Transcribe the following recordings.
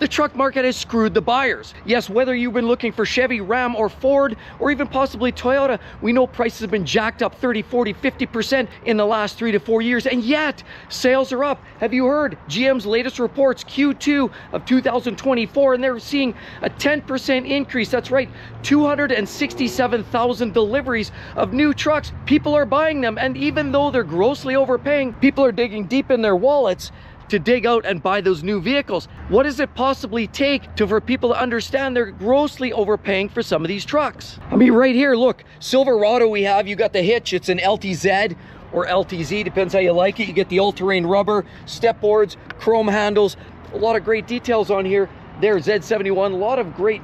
The truck market has screwed the buyers. Yes, whether you've been looking for Chevy, Ram, or Ford, or even possibly Toyota, we know prices have been jacked up 30, 40, 50% in the last 3 to 4 years, and yet sales are up. Have you heard GM's latest reports, Q2 of 2024, and they're seeing a 10% increase. That's right, 267,000 deliveries of new trucks. People are buying them, and even though they're grossly overpaying, people are digging deep in their wallets to dig out and buy those new vehicles. What does it possibly take for people to understand they're grossly overpaying for some of these trucks? I mean, right here, look, Silverado we have, you got the hitch, it's an LTZ or LTZ, depends how you like it. You get the all-terrain rubber, step boards, chrome handles, a lot of great details on here. There's Z71, a lot of great,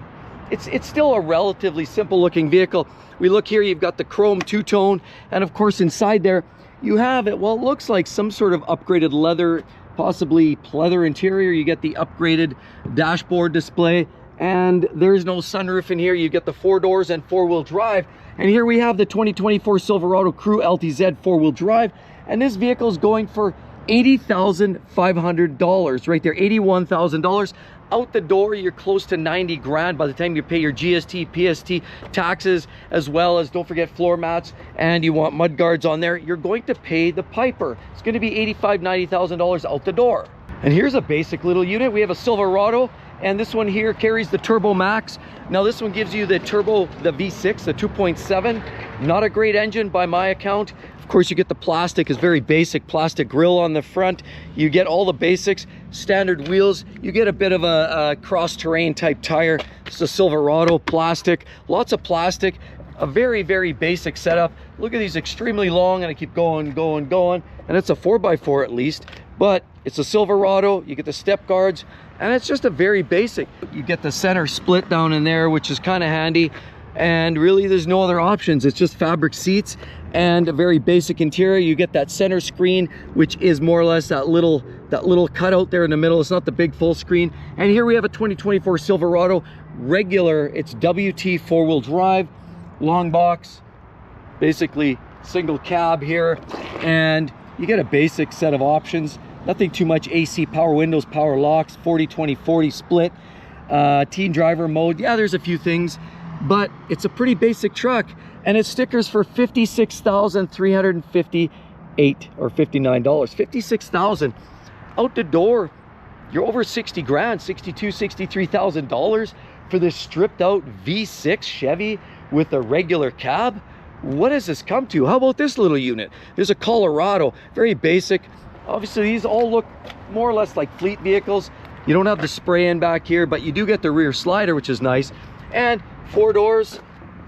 it's still a relatively simple looking vehicle. We look here, you've got the chrome two-tone, and of course inside there, you have it, well, it looks like some sort of upgraded leather, possibly pleather interior. You get the upgraded dashboard display, and there's no sunroof in here. You get the 4 doors and 4-wheel drive. And here we have the 2024 Silverado Crew LTZ 4-wheel drive, and this vehicle is going for $80,500 right there, $81,000. Out the door, you're close to 90 grand by the time you pay your GST, PST, taxes, as well as, don't forget, floor mats, and you want mud guards on there. You're going to pay the piper. It's going to be $85,000, $90,000 out the door. And here's a basic little unit. We have a Silverado, and this one here carries the Turbo Max. Now this one gives you the turbo, the V6, the 2.7. Not a great engine by my account. Of course, you get the plastic, is very basic plastic grille on the front. You get all the basics, standard wheels. You get a bit of a cross-terrain type tire. It's a Silverado, plastic, lots of plastic. A very, very basic setup. Look at these, extremely long, and I keep going, and it's a 4x4 at least, but it's a Silverado. You get the step guards, and it's just a very basic. You get the center split down in there, which is kind of handy, and really there's no other options. It's just fabric seats and a very basic interior. You get that center screen, which is more or less that little cutout there in the middle. It's not the big full screen. And here we have a 2024 Silverado regular. It's WT 4-wheel drive, long box, basically single cab here, and you get a basic set of options. Nothing too much. AC, power windows, power locks, 40-20-40 split, teen driver mode. Yeah, there's a few things, but it's a pretty basic truck, and it's stickers for $56,358 or $59. $56,000 out the door. You're over 60 grand, $63,000 for this stripped out V6 Chevy with a regular cab. What does this come to? How about this little unit? There's a Colorado, very basic. Obviously these all look more or less like fleet vehicles. You don't have the spray in back here, but you do get the rear slider, which is nice. And 4 doors,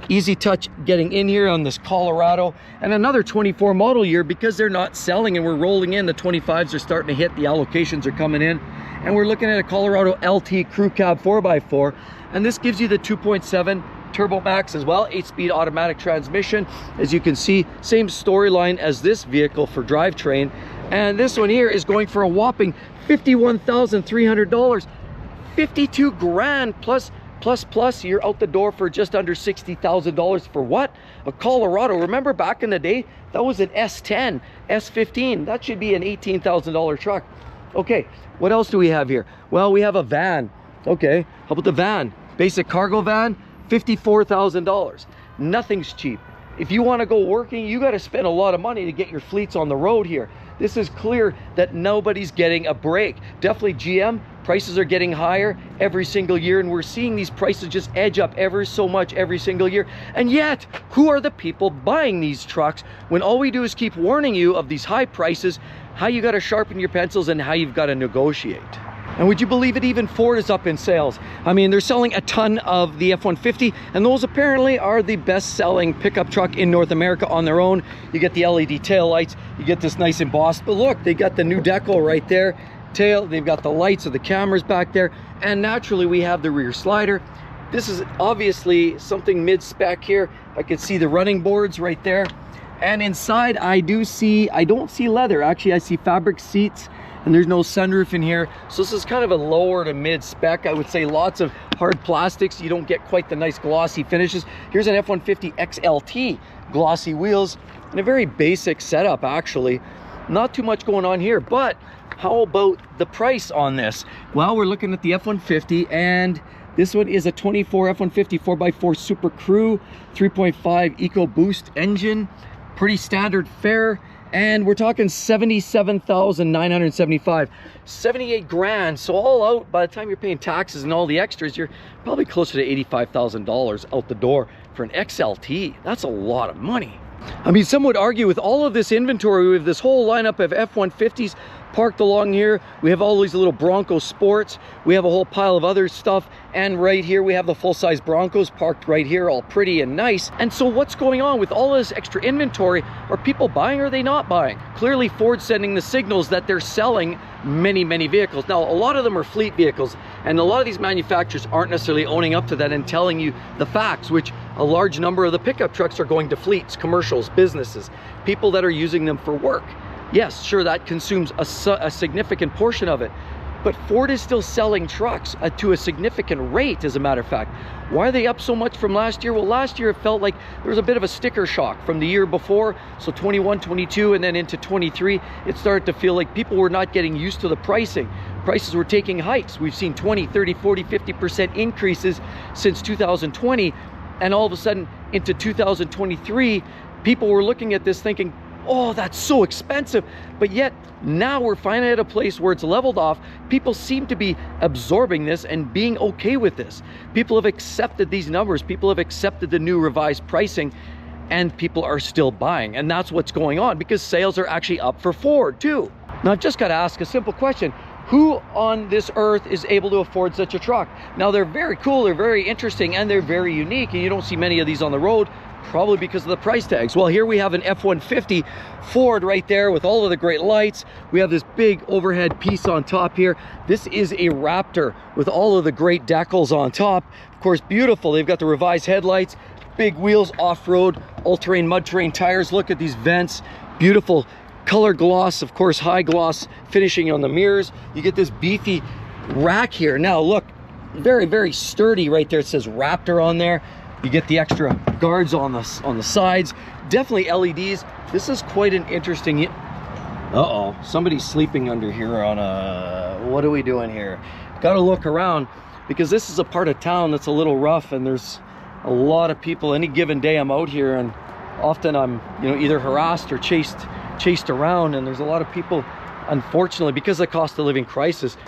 easy touch getting in here on this Colorado. And another 24 model year, because they're not selling and we're rolling in. The 25s are starting to hit, the allocations are coming in. And we're looking at a Colorado LT Crew Cab 4x4. And this gives you the 2.7 Turbo Max as well, 8-speed automatic transmission. As you can see, same storyline as this vehicle for drivetrain. And this one here is going for a whopping $51,300. 52 grand plus, you're out the door for just under $60,000 for what? A Colorado. Remember back in the day, that was an S10, S15. That should be an $18,000 truck. Okay, what else do we have here? Well, we have a van. Okay, how about the van? Basic cargo van, $54,000. Nothing's cheap. If you want to go working, you got to spend a lot of money to get your fleets on the road here. This is clear that nobody's getting a break. Definitely GM, prices are getting higher every single year, and we're seeing these prices just edge up ever so much every single year. And yet, who are the people buying these trucks when all we do is keep warning you of these high prices, how you got to sharpen your pencils, and how you've got to negotiate? And would you believe it, even Ford is up in sales. I mean, they're selling a ton of the F-150, and those apparently are the best-selling pickup truck in North America on their own. You get the LED tail lights, you get this nice embossed, but look, they got the new decal right there. Tail, they've got the lights of the cameras back there, and naturally we have the rear slider. This is obviously something mid-spec here. I can see the running boards right there. And inside I don't see leather. Actually, I see fabric seats, and there's no sunroof in here. So this is kind of a lower to mid spec. I would say lots of hard plastics. You don't get quite the nice glossy finishes. Here's an F-150 XLT, glossy wheels, and a very basic setup actually. not too much going on here. But how about the price on this? Well, we're looking at the F-150, and this one is a 24 F-150 4x4 Super Crew 3.5 EcoBoost engine. Pretty standard fare, and we're talking 77,975, 78 grand. So all out, by the time you're paying taxes and all the extras, you're probably closer to $85,000 out the door for an XLT. That's a lot of money. I mean, some would argue with all of this inventory, we have this whole lineup of F-150s parked along here. We have all these little Bronco Sports. We have a whole pile of other stuff. And right here, we have the full-size Broncos parked right here, all pretty and nice. And so what's going on with all this extra inventory? Are people buying or are they not buying? Clearly, Ford's sending the signals that they're selling many, many vehicles. Now, a lot of them are fleet vehicles, and a lot of these manufacturers aren't necessarily owning up to that and telling you the facts, which a large number of the pickup trucks are going to fleets, commercials, businesses, people that are using them for work. Yes, sure, that consumes a significant portion of it, but Ford is still selling trucks to a significant rate, as a matter of fact. Why are they up so much from last year? Well, last year it felt like there was a bit of a sticker shock from the year before. So 21, 22, and then into 23, it started to feel like people were not getting used to the pricing. Prices were taking hikes. We've seen 20, 30, 40, 50% increases since 2020. And all of a sudden into 2023, people were looking at this thinking, oh, that's so expensive. But yet now we're finally at a place where it's leveled off. People seem to be absorbing this and being okay with this. People have accepted these numbers. People have accepted the new revised pricing, and people are still buying. And that's what's going on, because sales are actually up for Ford too. Now, I've just got to ask a simple question. Who on this earth is able to afford such a truck? Now, they're very cool, they're very interesting, and they're very unique, and you don't see many of these on the road, probably because of the price tags. Well, here we have an F-150 Ford right there with all of the great lights. We have this big overhead piece on top here. This is a Raptor with all of the great decals on top. Of course, beautiful. They've got the revised headlights, big wheels, off-road, all-terrain, mud-terrain tires. Look at these vents, beautiful color gloss, of course, high gloss finishing on the mirrors. You get this beefy rack here. Now look, very, very sturdy right there. It says Raptor on there. You get the extra guards on the sides. Definitely LEDs. This is quite an interesting... Uh-oh, somebody's sleeping under here on a... What are we doing here? Got to look around, because this is a part of town that's a little rough, and there's a lot of people. Any given day I'm out here, and often I'm, you know, either harassed or chased around, and there's a lot of people, unfortunately, because of the cost of living crisis,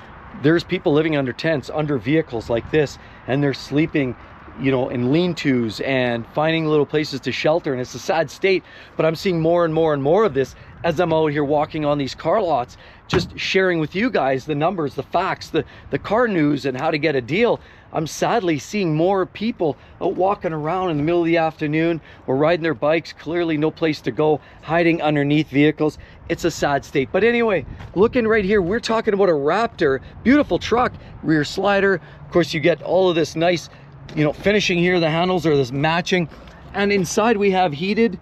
there's people living under tents, under vehicles like this, and they're sleeping, you know, in lean-tos and finding little places to shelter, and it's a sad state. But I'm seeing more and more and more of this as I'm out here walking on these car lots, just sharing with you guys the numbers, the facts, the car news, and how to get a deal. I'm sadly seeing more people out walking around in the middle of the afternoon or riding their bikes, clearly no place to go, hiding underneath vehicles. It's a sad state. But anyway, looking right here, we're talking about a Raptor, beautiful truck, rear slider. Of course, you get all of this nice, you know, finishing here. The handles are this matching, and inside we have heated,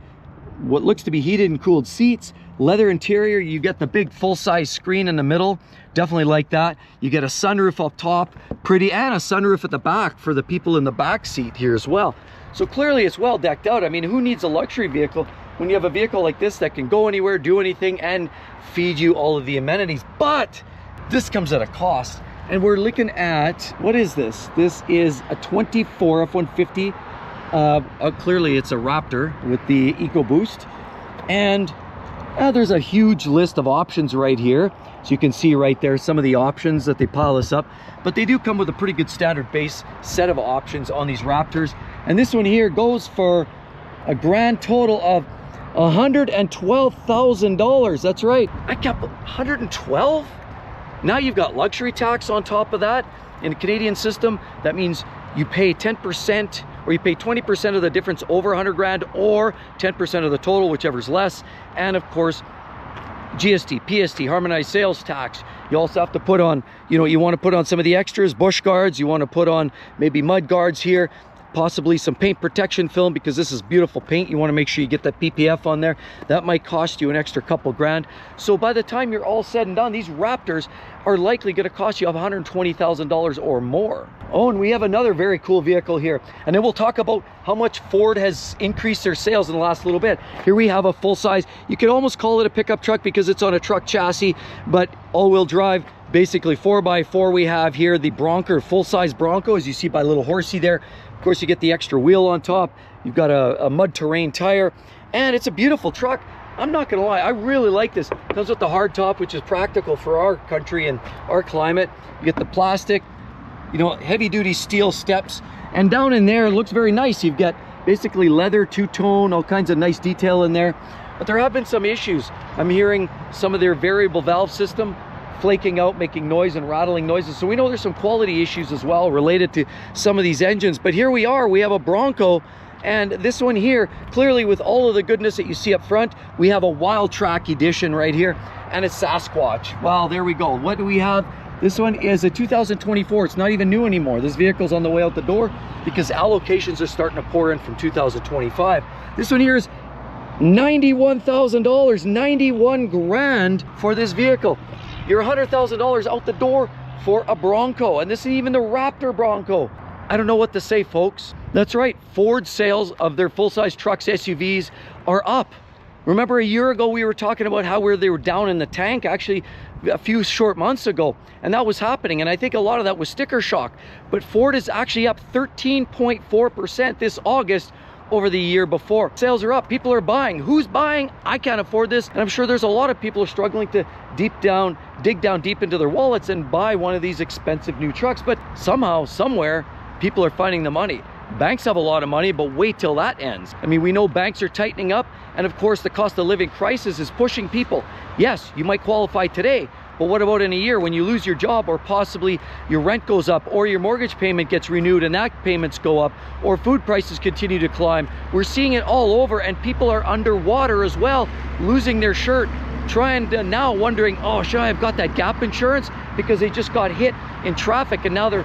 what looks to be heated and cooled seats, leather interior. You get the big full-size screen in the middle, definitely like that. You get a sunroof up top, pretty, and a sunroof at the back for the people in the back seat here as well. So clearly it's well decked out. I mean, who needs a luxury vehicle when you have a vehicle like this that can go anywhere, do anything, and feed you all of the amenities? But this comes at a cost. And we're looking at, what is this? This is a 24 F-150. Clearly it's a Raptor with the EcoBoost. And there's a huge list of options right here. So you can see right there some of the options that they pile this up. But they do come with a pretty good standard base set of options on these Raptors. And this one here goes for a grand total of $112,000. That's right. I kept 112. Now you've got luxury tax on top of that. In the Canadian system, that means you pay 10%, or you pay 20% of the difference over 100 grand, or 10% of the total, whichever's less. And of course, GST, PST, harmonized sales tax. You also have to put on, you know, you want to put on some of the extras, bush guards. You want to put on maybe mud guards here. possibly some paint protection film, because this is beautiful paint. You want to make sure you get that PPF on there. That might cost you an extra couple grand. So by the time you're all said and done, these Raptors are likely going to cost you $120,000 or more. Oh, and we have another very cool vehicle here, and then we'll talk about how much Ford has increased their sales in the last little bit. Here we have a full-size, you could almost call it a pickup truck because it's on a truck chassis, but all-wheel drive, basically 4x4. We have here the Bronco, full-size Bronco, as you see by little horsey there. Of course, you get the extra wheel on top. You've got a mud terrain tire, and it's a beautiful truck. I'm not gonna lie, I really like this. It comes with the hard top, which is practical for our country and our climate. You get the plastic, you know, heavy duty steel steps, and down in there it looks very nice. You've got basically leather, two-tone, all kinds of nice detail in there. But there have been some issues. I'm hearing some of their variable valve system flaking out, making noise and rattling noises. So we know there's some quality issues as well related to some of these engines. But here we are, we have a Bronco, and this one here, clearly with all of the goodness that you see up front, we have a Wild Track edition right here, and it's Sasquatch. Well, there we go. What do we have? This one is a 2024. It's not even new anymore. This vehicle's on the way out the door because allocations are starting to pour in from 2025. This one here is $91,000, 91 grand for this vehicle. You're $100,000 out the door for a Bronco, and this is even the Raptor Bronco. I don't know what to say, folks. That's right, Ford sales of their full-size trucks, SUVs are up. Remember a year ago we were talking about how they were down in the tank, actually a few short months ago, and that was happening, and I think a lot of that was sticker shock. But Ford is actually up 13.4% this August over the year before. Sales are up, people are buying. Who's buying? I can't afford this, and I'm sure there's a lot of people who are struggling to dig down deep into their wallets and buy one of these expensive new trucks. But somehow, somewhere, people are finding the money. Banks have a lot of money, but wait till that ends. I mean, we know banks are tightening up, and of course the cost of living crisis is pushing people. Yes, you might qualify today, but what about in a year when you lose your job, or possibly your rent goes up, or your mortgage payment gets renewed and that payments go up, or food prices continue to climb? We're seeing it all over, and people are underwater as well, losing their shirt, trying to now wondering, oh, should I have got that gap insurance? Because they just got hit in traffic, and now they're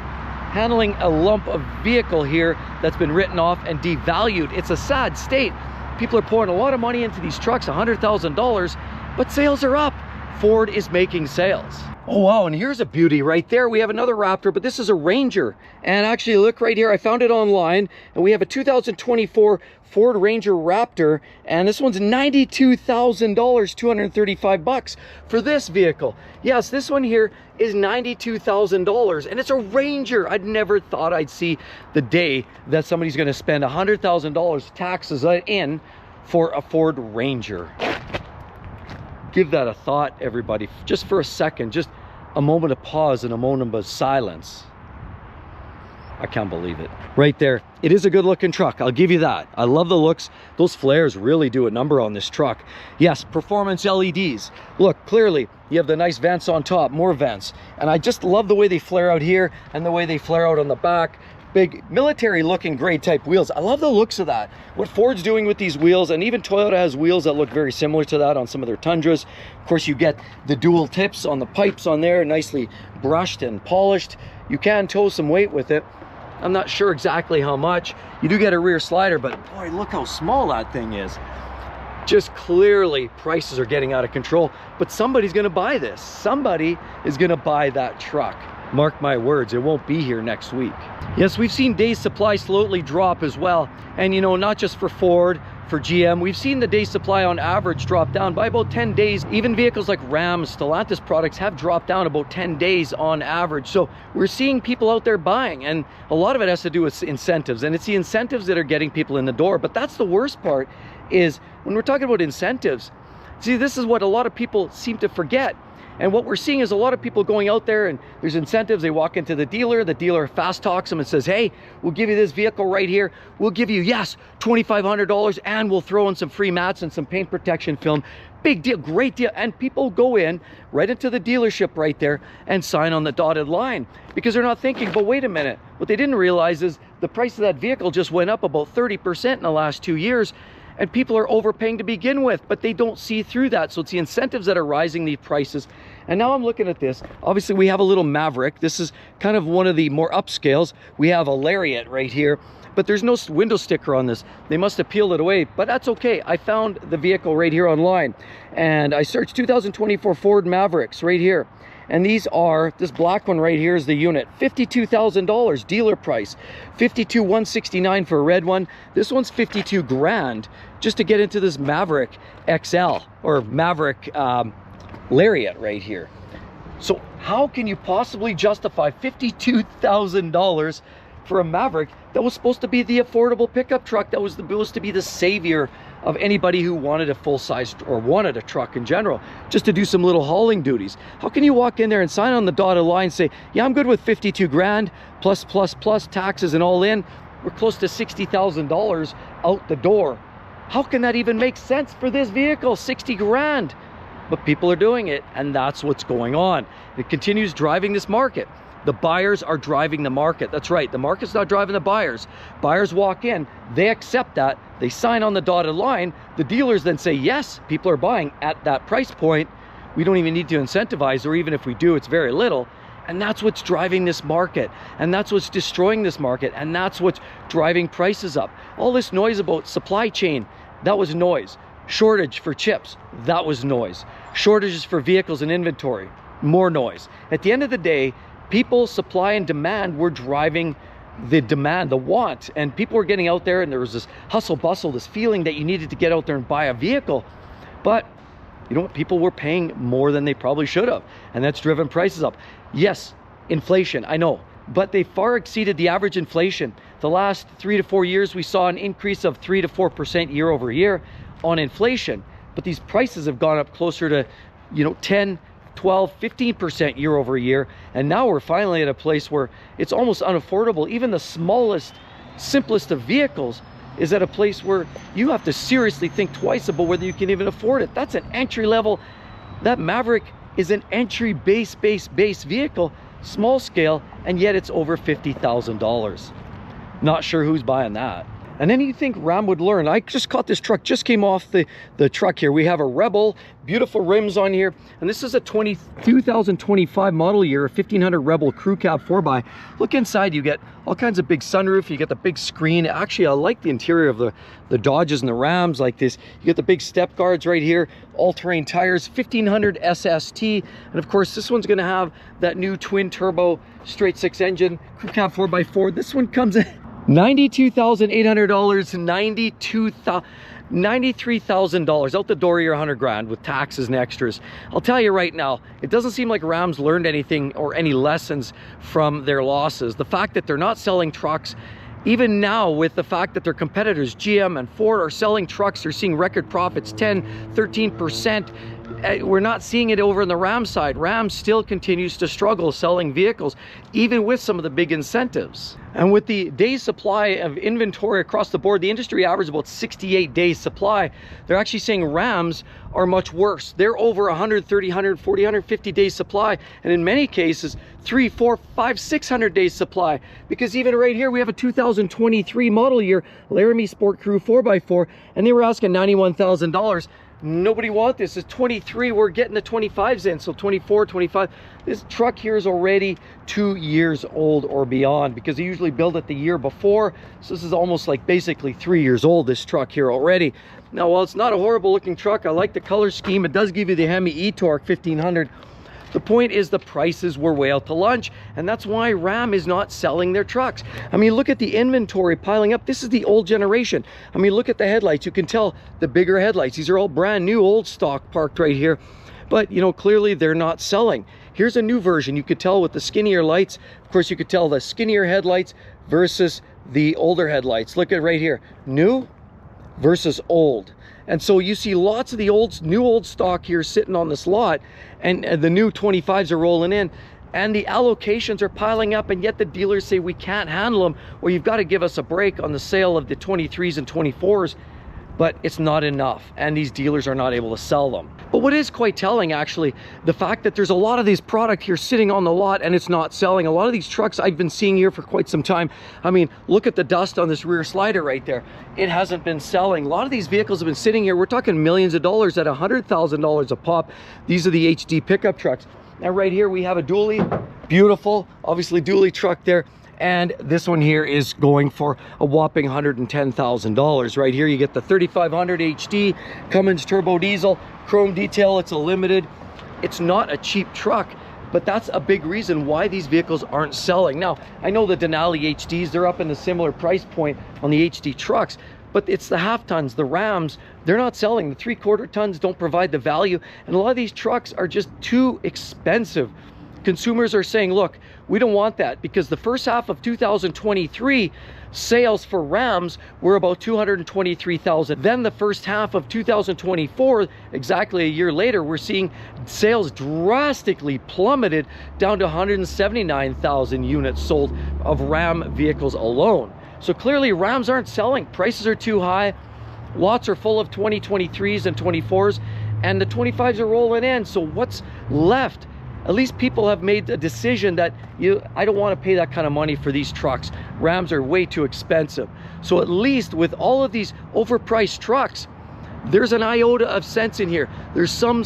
handling a lump of vehicle here that's been written off and devalued. It's a sad state. People are pouring a lot of money into these trucks, $100,000, but sales are up. Ford is making sales. Oh wow, and here's a beauty right there. We have another Raptor, but this is a Ranger. And actually, look right here, I found it online, and we have a 2024 Ford Ranger Raptor, and this one's $92,000, 235 bucks for this vehicle. Yes, this one here is $92,000, and it's a Ranger. I'd never thought I'd see the day that somebody's gonna spend $100,000 taxes in for a Ford Ranger. Give that a thought, everybody, just for a second, just a moment of pause and a moment of silence. I can't believe it. Right there, it is a good looking truck, I'll give you that. I love the looks. Those flares really do a number on this truck. Yes, performance LEDs. Look, clearly, you have the nice vents on top, more vents. And I just love the way they flare out here and the way they flare out on the back. Big military looking gray type wheels. I love the looks of that. What Ford's doing with these wheels, and even Toyota has wheels that look very similar to that on some of their Tundras. Of course, you get the dual tips on the pipes on there, nicely brushed and polished. You can tow some weight with it. I'm not sure exactly how much. You do get a rear slider, but boy, look how small that thing is. Just clearly prices are getting out of control, but somebody's gonna buy this. Somebody is gonna buy that truck. Mark my words, it won't be here next week. Yes, we've seen days supply slowly drop as well. And you know, not just for Ford, for GM, we've seen the days supply on average drop down by about 10 days. Even vehicles like Ram, Stellantis products have dropped down about 10 days on average. So we're seeing people out there buying, and a lot of it has to do with incentives, and it's the incentives that are getting people in the door. But that's the worst part, is when we're talking about incentives, see, this is what a lot of people seem to forget. And what we're seeing is a lot of people going out there, and there's incentives. They walk into the dealer fast talks them and says, hey, we'll give you this vehicle right here. We'll give you, yes, $2,500, and we'll throw in some free mats and some paint protection film. Big deal, great deal. And people go in right into the dealership right there and sign on the dotted line, because they're not thinking, but wait a minute, what they didn't realize is the price of that vehicle just went up about 30% in the last 2 years. And people are overpaying to begin with, but they don't see through that. So it's the incentives that are rising these prices. And now I'm looking at this. Obviously, we have a little Maverick. This is kind of one of the more upscales. We have a Lariat right here. but there's no window sticker on this. They must have peeled it away, but that's okay. I found the vehicle right here online, and I searched 2024 Ford Mavericks right here. And these are, this black one right here is the unit, $52,000 dealer price, $52,169 for a red one. This one's 52 grand just to get into this Maverick XL or Maverick Lariat right here. So how can you possibly justify $52,000 for a Maverick that was supposed to be the affordable pickup truck, that was supposed to be the savior of anybody who wanted a full-size or wanted a truck in general, just to do some little hauling duties? How can you walk in there and sign on the dotted line and say, yeah, I'm good with 52 grand plus taxes and all in, we're close to $60,000 out the door? How can that even make sense for this vehicle? 60 grand. But people are doing it, and that's what's going on. It continues driving this market. The buyers are driving the market. That's right, the market's not driving the buyers. Buyers walk in, they accept that, they sign on the dotted line. The dealers then say, yes, people are buying at that price point. We don't even need to incentivize, or even if we do, it's very little. And that's what's driving this market, and that's what's destroying this market, and that's what's driving prices up. All this noise about supply chain, that was noise. Shortage for chips, that was noise. Shortages for vehicles and inventory, more noise. At the end of the day, people, supply and demand were driving the demand, the want, and people were getting out there, and there was this hustle bustle, this feeling that you needed to get out there and buy a vehicle. But you know what, people were paying more than they probably should have, and that's driven prices up. Yes, inflation, I know, but they far exceeded the average inflation. The last 3 to 4 years, we saw an increase of 3 to 4% year over year on inflation, but these prices have gone up closer to, you know, 10, 12, 15% year over year. And now we're finally at a place where it's almost unaffordable. Even the smallest, simplest of vehicles is at a place where you have to seriously think twice about whether you can even afford it. That's an entry level. That Maverick is an entry base vehicle, small scale, and yet it's over $50,000. Not sure who's buying that. And then you think Ram would learn. I just caught this truck, just came off the truck here. We have a Rebel, beautiful rims on here. And this is a 2025 model year, a 1500 Rebel crew cab 4x. Look inside, you get all kinds of big sunroof. You get the big screen. Actually, I like the interior of the Dodges and the Rams like this. You get the big step guards right here, all-terrain tires, 1500 SST. And of course, this one's gonna have that new twin turbo straight six engine, crew cab 4x4. This one comes in $92,800, $93,000 out the door. You're 100 grand with taxes and extras. I'll tell you right now, it doesn't seem like Ram's learned anything or any lessons from their losses. The fact that they're not selling trucks, even now with the fact that their competitors GM and Ford are selling trucks, they're seeing record profits, 10, 13%. We're not seeing it over on the Ram side. Ram still continues to struggle selling vehicles, even with some of the big incentives. And with the days supply of inventory across the board, the industry average about 68 days supply. They're actually saying Rams are much worse. They're over 130, 140, 150 days supply. And in many cases, 3, 4, 5, 600 days supply. Because even right here, we have a 2023 model year Laramie Sport Crew 4x4, and they were asking $91,000. Nobody wants this. It's 23, we're getting the 25s in, so 24, 25. This truck here is already 2 years old or beyond, because they usually build it the year before. So this is almost like basically 3 years old, this truck here already. Now, while it's not a horrible looking truck, I like the color scheme. It does give you the Hemi E-Torque 1500. The point is the prices were way out to lunch, and that's why Ram is not selling their trucks. I mean, look at the inventory piling up. This is the old generation. I mean, look at the headlights. You can tell the bigger headlights. These are all brand new, old stock parked right here. But, you know, clearly they're not selling. Here's a new version. You could tell with the skinnier lights. Of course, you could tell the skinnier headlights versus the older headlights. Look at right here. New versus old. And so you see lots of the new old stock here sitting on this lot, and the new 25s are rolling in, and the allocations are piling up, and yet the dealers say we can't handle them, or you've got to give us a break on the sale of the 23s and 24s. But it's not enough, and these dealers are not able to sell them. But what is quite telling, actually, the fact that there's a lot of these product here sitting on the lot and it's not selling. A lot of these trucks I've been seeing here for quite some time. I mean, look at the dust on this rear slider right there. It hasn't been selling. A lot of these vehicles have been sitting here. We're talking millions of dollars at $100,000 a pop. These are the HD pickup trucks. Now right here we have a dually, beautiful, obviously dually truck there. And this one here is going for a whopping $110,000. Right here you get the 3500 HD Cummins turbo diesel, chrome detail. It's a limited. It's not a cheap truck, but that's a big reason why these vehicles aren't selling. Now, I know the Denali HDs, they're up in the similar price point on the HD trucks, but it's the half tons, the Rams, they're not selling. The 3/4 tons don't provide the value, and a lot of these trucks are just too expensive. Consumers are saying, look, we don't want that, because the first half of 2023 sales for Rams were about 223,000. Then the first half of 2024, exactly a year later, we're seeing sales drastically plummeted down to 179,000 units sold of Ram vehicles alone. So clearly Rams aren't selling. Prices are too high. Lots are full of 2023s and 24s, and the 25s are rolling in. So what's left? At least people have made a decision that I don't want to pay that kind of money for these trucks. Rams are way too expensive. So at least with all of these overpriced trucks, there's an iota of sense in here. There's some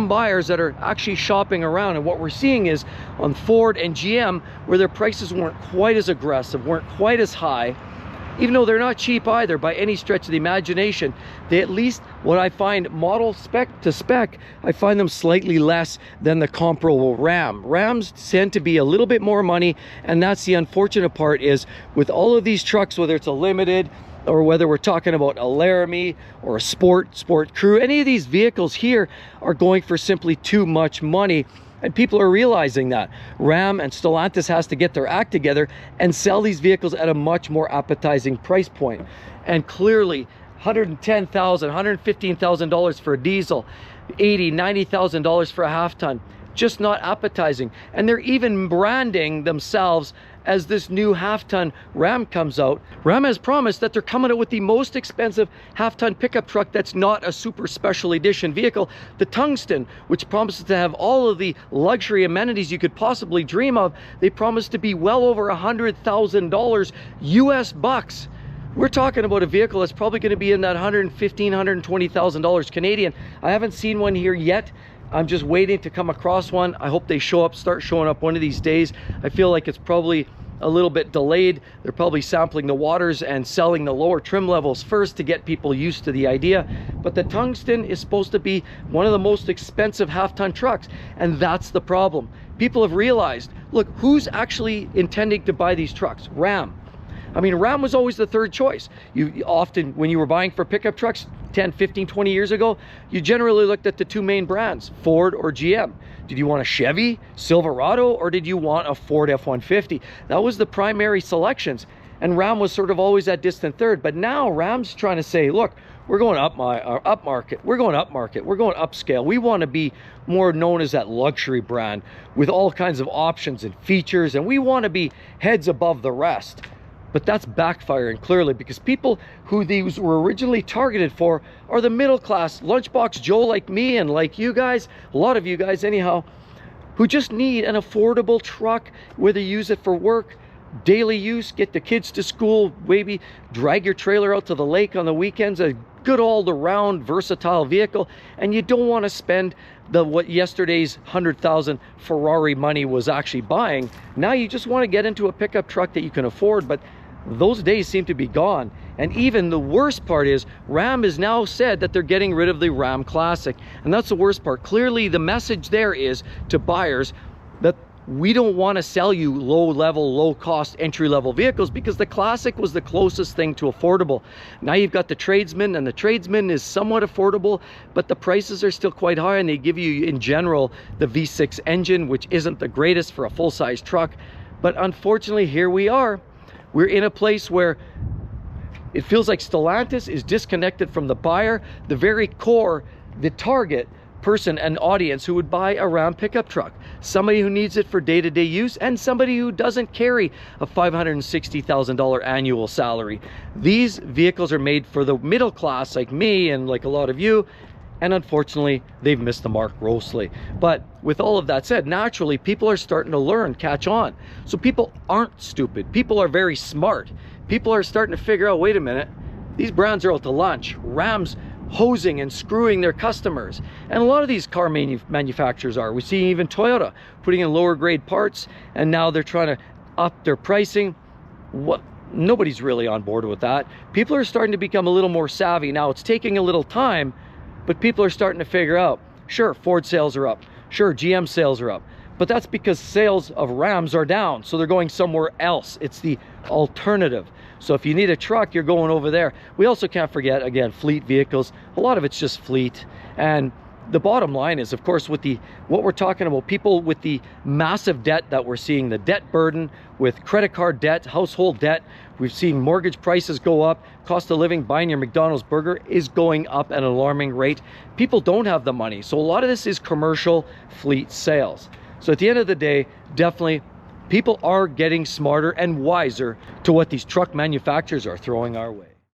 buyers that are actually shopping around. And what we're seeing is on Ford and GM, where their prices weren't quite as aggressive, weren't quite as high, even though they're not cheap either by any stretch of the imagination, they at least, what I find model spec to spec, I find them slightly less than the comparable Ram. Rams tend to be a little bit more money, and that's the unfortunate part, is with all of these trucks, whether it's a limited or whether we're talking about a Laramie or a Sport Crew, any of these vehicles here are going for simply too much money. And people are realizing that. Ram and Stellantis has to get their act together and sell these vehicles at a much more appetizing price point. And clearly, $110,000, $115,000 for a diesel, $80,000, $90,000 for a half ton, just not appetizing. And they're even branding themselves as this new half-ton Ram comes out. Ram has promised that they're coming out with the most expensive half-ton pickup truck that's not a super special edition vehicle, the Tungsten, which promises to have all of the luxury amenities you could possibly dream of. They promise to be well over $100,000 US bucks. We're talking about a vehicle that's probably going to be in that $115,000, $120,000 Canadian. I haven't seen one here yet. I'm just waiting to come across one. I hope they start showing up one of these days. I feel like it's probably a little bit delayed. They're probably sampling the waters and selling the lower trim levels first to get people used to the idea. But the Tungsten is supposed to be one of the most expensive half-ton trucks, and that's the problem. People have realized, look, who's actually intending to buy these trucks? Ram. I mean, Ram was always the third choice. You often, when you were buying for pickup trucks 10, 15, 20 years ago, you generally looked at the two main brands, Ford or GM. Did you want a Chevy Silverado, or did you want a Ford F-150? That was the primary selections. And Ram was sort of always that distant third. But now Ram's trying to say, look, we're going upmarket. We're going upmarket. We're going upscale. We want to be more known as that luxury brand with all kinds of options and features. And we want to be heads above the rest. But that's backfiring clearly, because people who these were originally targeted for are the middle class, lunchbox Joe like me and like you guys, a lot of you guys anyhow, who just need an affordable truck, whether you use it for work, daily use, get the kids to school, maybe drag your trailer out to the lake on the weekends, a good all-around versatile vehicle, and you don't want to spend what yesterday's 100,000 Ferrari money was actually buying. Now you just want to get into a pickup truck that you can afford, but those days seem to be gone. And even the worst part is Ram has now said that they're getting rid of the Ram Classic, and that's the worst part. Clearly the message there is to buyers that we don't want to sell you low-level, low-cost, entry-level vehicles, because the Classic was the closest thing to affordable. Now you've got the Tradesman, and the Tradesman is somewhat affordable, but the prices are still quite high, and they give you, in general, the V6 engine, which isn't the greatest for a full-size truck. But unfortunately, here we are. We're in a place where it feels like Stellantis is disconnected from the buyer, the very core, the target person and audience who would buy a Ram pickup truck. Somebody who needs it for day-to-day use, and somebody who doesn't carry a $560,000 annual salary. These vehicles are made for the middle class like me and like a lot of you, and unfortunately they've missed the mark grossly. But with all of that said, naturally people are starting to learn, catch on. So people aren't stupid. People are very smart. People are starting to figure out, wait a minute, these brands are out to lunch. Ram's hosing and screwing their customers, and a lot of these car manufacturers are. We see even Toyota putting in lower grade parts, and now they're trying to up their pricing. What? Nobody's really on board with that. People are starting to become a little more savvy. Now, it's taking a little time, but people are starting to figure out, sure, Ford sales are up. Sure, GM sales are up. But that's because sales of Rams are down. So they're going somewhere else. It's the alternative. So if you need a truck, you're going over there. We also can't forget, again, fleet vehicles. A lot of it's just fleet. And the bottom line is, of course, with what we're talking about, people with the massive debt that we're seeing, the debt burden with credit card debt, household debt. We've seen mortgage prices go up. Cost of living, buying your McDonald's burger is going up at an alarming rate. People don't have the money. So a lot of this is commercial fleet sales. So at the end of the day, definitely people are getting smarter and wiser to what these truck manufacturers are throwing our way.